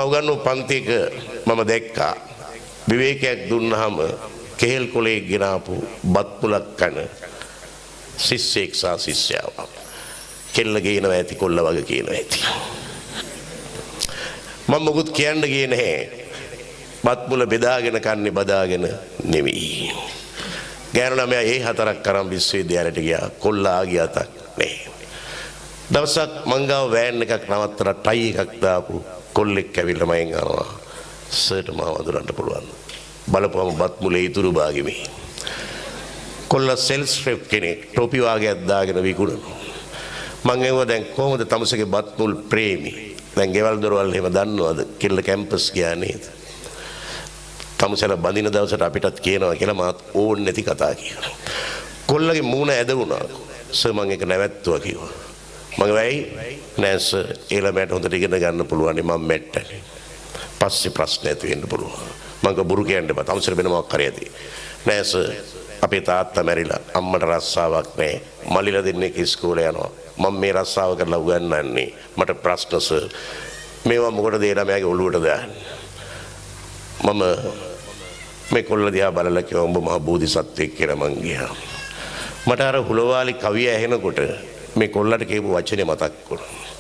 උගන්වපු පන්තික මම දැක්කා විවේකයක් දුන්නාම කෙහෙල් කොලේ ගෙනාපු බත් මුලක් කන ශිෂ්‍යෙක් සහ ශිෂ්‍යාවක් කෙල්ල ගේනවා ඇති කොල්ල වගේ කියනවා ඇති මම මොකුත් කියන්න ගියේ නැහැ බත් මුල බෙදාගෙන කන්නේ බදාගෙන නෙවෙයි ගෑනු ළමයා ඒ හතරක් කරන් විශ්වවිද්‍යාලයට ගියා කොල්ලා ගියාතක් නැහැ දවසක් මංගාව වෑන් එකක් නවත්තලා ටයි එකක් දාපු කොල්ලෙක් ඇවිල්ලා මගෙන් අහනවා සර්ට මාව අඳුරන්න පුළුවන් බලපුවම බත් මුලේ ඉතුරු භාගෙමි කොල්ලා සෙල්ස් රෙප් කෙනෙක් ටොපි වාගයක් දාගෙන විකුණනවා මං එවුවා දැන් කොහොමද තමසගේ බත් මුල් ප්‍රේමී දැන් ගෙවල් දොරවල් එහෙම දන්නවද කෙල්ල කැම්පස් ගියා නේද තමසලා බඳින දවසට අපිටත් කියනවා කියලා මාත් ඕන් නැති කතා කියනවා කොල්ලගේ මූණ ඇද වුණා සර් මං එක නැවැත්තුවා කිව්වා මගේ වෙයි නෑ සර් ඊළඟට හොඳට ඉගෙන ගන්න පුළුවන් මම මැට්ටනේ පස්සේ ප්‍රශ්න ඇති වෙන්න පුළුවන් මං කබුරු කියන්නේ බා තමසර වෙන මොකක් හරි ඇති නෑ සර් අපේ තාත්තා මැරිලා අම්මට රස්සාවක් නෑ මල්ලිලා දෙන්නෙක් ඉස්කෝලේ යනවා මම මේ රස්සාව කරලා උගන්වන්නේ මට ප්‍රශ්න සර් මේවා මොකටද ඒ ළමයාගේ ඔළුවට දාන්නේ මම මේ කොල්ල දිහා බලලා කිව්වා උඹ මහ බෝධිසත්වෙක් කියලා මං ගියා මට අර හුලවාලි කවිය ඇහෙනකොට මේ කොල්ලට කියපු වචනේ මතක් වුණා